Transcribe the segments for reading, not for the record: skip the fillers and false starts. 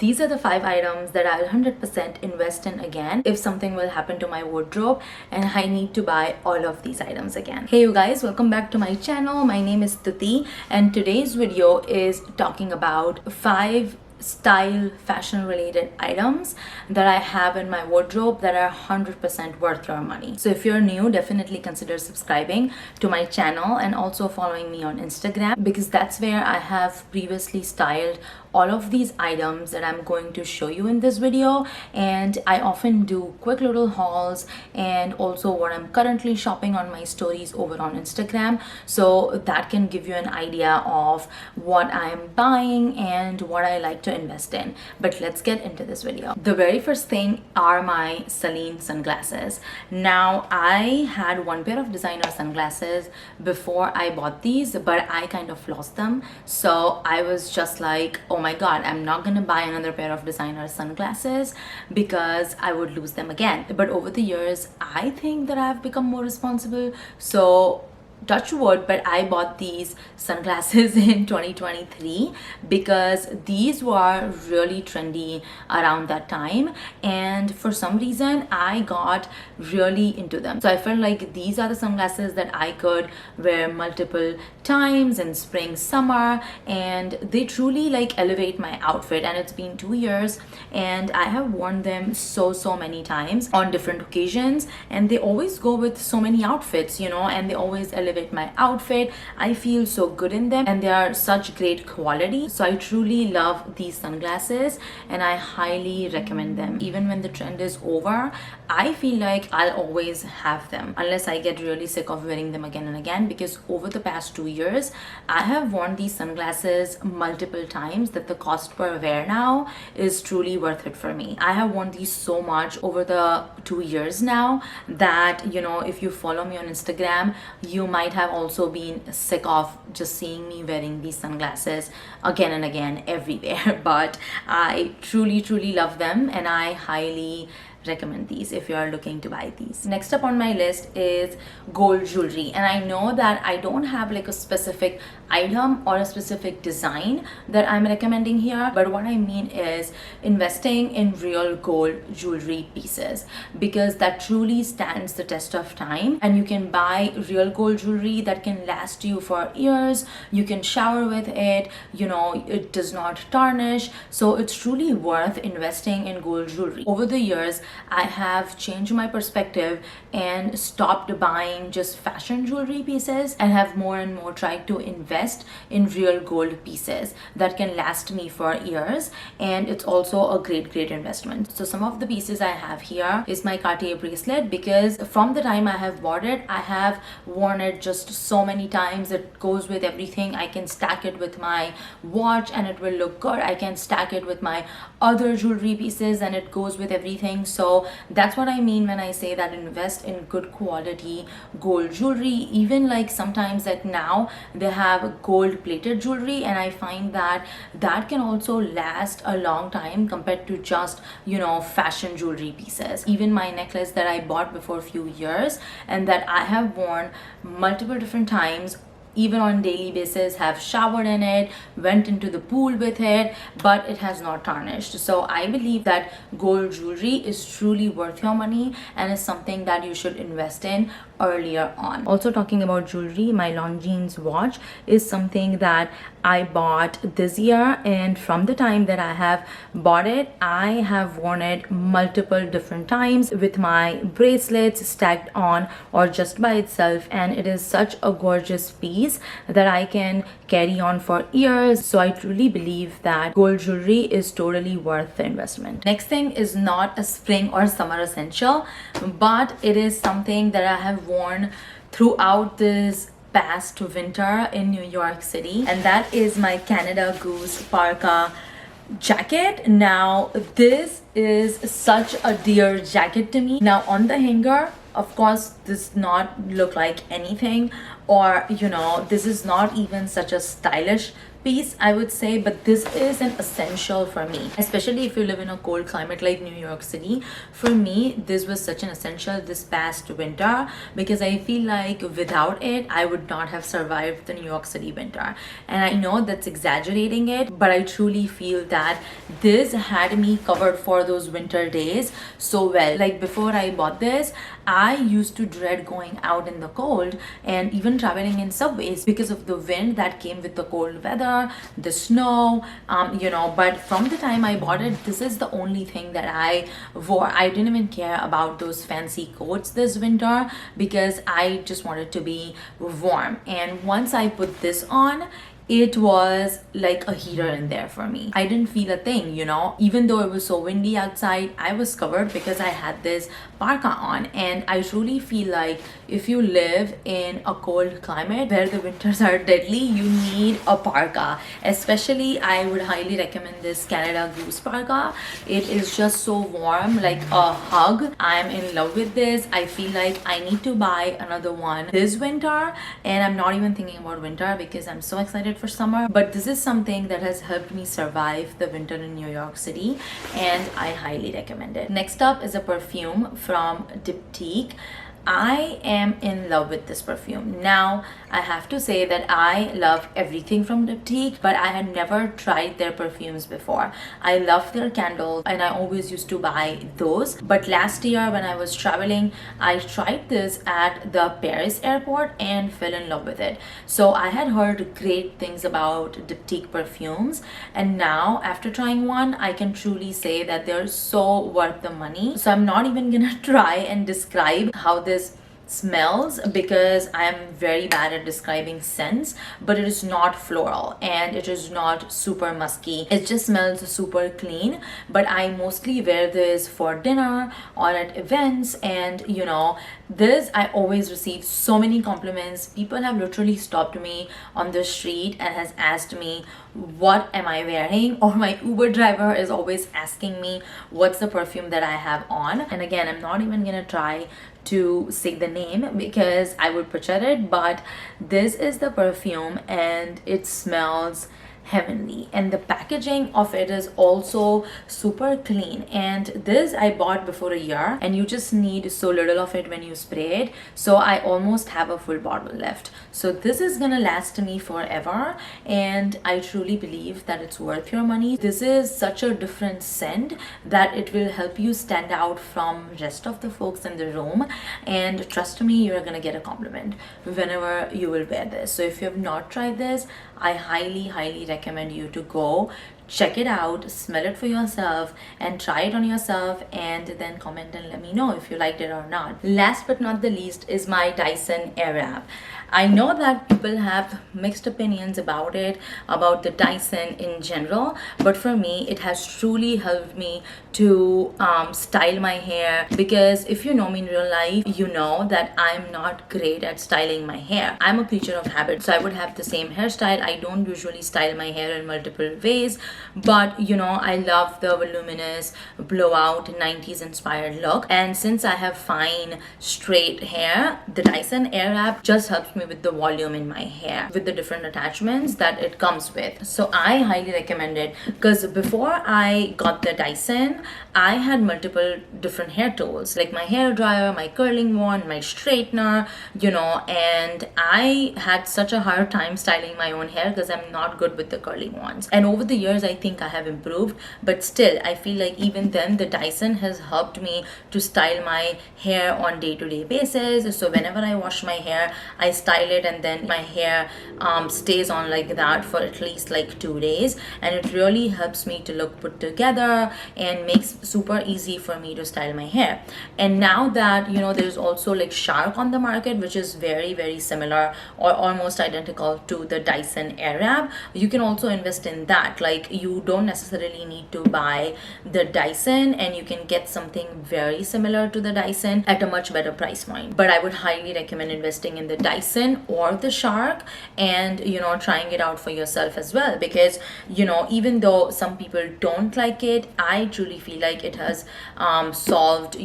These are the 5 items that I'll 100% invest in again if something will happen to my wardrobe and I need to buy all of these items again. Hey you guys, welcome back to my channel. My name is Tuti and today's video is talking about 5 style fashion related items that I have in my wardrobe that are 100% worth your money. So if you're new, definitely consider subscribing to my channel and also following me on Instagram, because that's where I have previously styled all of these items that I'm going to show you in this video. And I often do quick little hauls and also what I'm currently shopping on my stories over on Instagram, so that can give you an idea of what I'm buying and what I like to invest in. But let's get into this video. The very first thing are my Celine sunglasses. Now I had one pair of designer sunglasses before I bought these, but I kind of lost them, so I was just like, oh my god, I'm not gonna buy another pair of designer sunglasses because I would lose them again. But over the years I think that I've become more responsible, so touch wood, but I bought these sunglasses in 2023 because these were really trendy around that time, and for some reason I got really into them. So I felt like these are the sunglasses that I could wear multiple times in spring, summer, and they truly like elevate my outfit. And it's been 2 years and I have worn them so many times on different occasions, and they always go with so many outfits, you know, and they always elevate my outfit. I feel so good in them and they are such great quality. So I truly love these sunglasses and I highly recommend them. Even when the trend is over, I feel like I'll always have them unless I get really sick of wearing them again and again, because over the past 2 years I have worn these sunglasses multiple times that the cost per wear now is truly worth it for me. I have worn these so much over the 2 years now that, you know, if you follow me on Instagram, you might have also been sick of just seeing me wearing these sunglasses again and again everywhere. But I truly love them and I highly recommend these if you are looking to buy these. Next up on my list is gold jewelry, and I know that I don't have like a specific item or a specific design that I'm recommending here, but what I mean is investing in real gold jewelry pieces, because that truly stands the test of time and you can buy real gold jewelry that can last you for years. You can shower with it, you know, it does not tarnish, so it's truly worth investing in gold jewelry. Over the years I have changed my perspective and stopped buying just fashion jewelry pieces and have more and more tried to invest in real gold pieces that can last me for years, and it's also a great investment. So some of the pieces I have here is my Cartier bracelet, because from the time I have bought it, I have worn it just so many times. It goes with everything. I can stack it with my watch and it will look good. I can stack it with my other jewelry pieces and it goes with everything. So that's what I mean when I say that invest in good quality gold jewelry. Even like sometimes like now they have gold plated jewelry, and I find that that can also last a long time compared to just, you know, fashion jewelry pieces. Even my necklace that I bought before a few years and that I have worn multiple different times, even on daily basis, have showered in it, went into the pool with it, but it has not tarnished. So I believe that gold jewelry is truly worth your money and is something that you should invest in earlier on. Also talking about jewelry, my Longines watch is something that I bought this year, and from the time that I have bought it, I have worn it multiple different times with my bracelets stacked on or just by itself, and it is such a gorgeous piece that I can carry on for years. So I truly believe that gold jewelry is totally worth the investment. Next thing is not a spring or summer essential, but it is something that I have worn throughout this past winter in New York City, and that is my Canada Goose Parka jacket. Now this is such a dear jacket to me. Now on the hanger, of course, this not look like anything, or you know, this is not even such a stylish piece, I would say, but this is an essential for me, especially if you live in a cold climate like New York City. For me, this was such an essential this past winter, because I feel like without it, I would not have survived the New York City winter. And I know that's exaggerating it, but I truly feel that this had me covered for those winter days so well. Like before I bought this, I used to dread going out in the cold and even traveling in subways because of the wind that came with the cold weather, the snow, but from the time I bought it, this is the only thing that I wore. I didn't even care about those fancy coats this winter because I just wanted to be warm. And once I put this on, it was like a heater in there for me. I didn't feel a thing, even though it was so windy outside, I was covered because I had this parka on. And I truly feel like if you live in a cold climate where the winters are deadly, you need a parka. Especially, I would highly recommend this Canada Goose parka. It is just so warm, like a hug. I'm in love with this. I feel like I need to buy another one this winter, and I'm not even thinking about winter because I'm so excited for summer. But this is something that has helped me survive the winter in New York City, and I highly recommend it. Next up is a perfume from Diptyque. I am in love with this perfume. Now, I have to say that I love everything from Diptyque, but I had never tried their perfumes before. I love their candles and I always used to buy those. But last year when I was traveling, I tried this at the Paris airport and fell in love with it. So I had heard great things about Diptyque perfumes, and now after trying one, I can truly say that they're so worth the money. So I'm not even gonna try and describe how this smells because I am very bad at describing scents, but it is not floral and it is not super musky. It just smells super clean. But I mostly wear this for dinner or at events, and this I always receive so many compliments. People have literally stopped me on the street and has asked me what am I wearing, or my Uber driver is always asking me what's the perfume that I have on. And again, I'm not even gonna try to say the name because I would butcher it, but this is the perfume and it smells heavenly, and the packaging of it is also super clean. And this I bought before a year, and you just need so little of it when you spray it, so I almost have a full bottle left. So this is gonna last me forever, and I truly believe that it's worth your money. This is such a different scent that it will help you stand out from rest of the folks in the room, and trust me, you're gonna get a compliment whenever you will wear this. So if you have not tried this, I highly recommend you to go check it out, smell it for yourself, and try it on yourself, and then comment and let me know if you liked it or not. Last but not the least is my Dyson Airwrap. I know that people have mixed opinions about it, about the Dyson in general, but for me, it has truly helped me to style my hair, because if you know me in real life, you know that I'm not great at styling my hair. I'm a creature of habit, so I would have the same hairstyle. I don't usually style my hair in multiple ways, but I love the voluminous blowout 90s inspired look. And since I have fine straight hair, the Dyson Airwrap just helps me with the volume in my hair with the different attachments that it comes with. So I highly recommend it, because before I got the Dyson, I had multiple different hair tools like my hair dryer, my curling wand, my straightener, and I had such a hard time styling my own hair because I'm not good with the curling wands. And over the years, I think I have improved, but still I feel like even then the Dyson has helped me to style my hair on day-to-day basis. So whenever I wash my hair, I style it, and then my hair stays on like that for at least like 2 days, and it really helps me to look put together and makes super easy for me to style my hair. And now that there's also like Shark on the market, which is very similar or almost identical to the Dyson Airwrap, you can also invest in that. Like, you don't necessarily need to buy the Dyson, and you can get something very similar to the Dyson at a much better price point. But I would highly recommend investing in the Dyson Dyson or the Shark, and trying it out for yourself as well, because even though some people don't like it, I truly feel like it has solved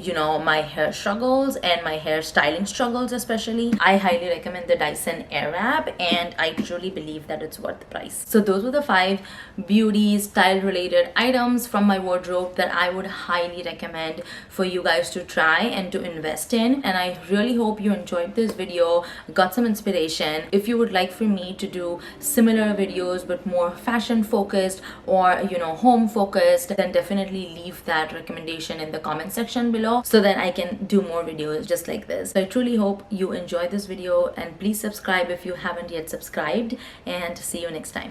my hair struggles and my hair styling struggles. Especially, I highly recommend the Dyson Airwrap, and I truly believe that it's worth the price. So those were the 5 beauty style related items from my wardrobe that I would highly recommend for you guys to try and to invest in. And I really hope you enjoyed this video, got some inspiration. If you would like for me to do similar videos but more fashion focused or home focused, then definitely leave that recommendation in the comment section below so that I can do more videos just like this. So I truly hope you enjoyed this video, and please subscribe if you haven't yet subscribed, and see you next time.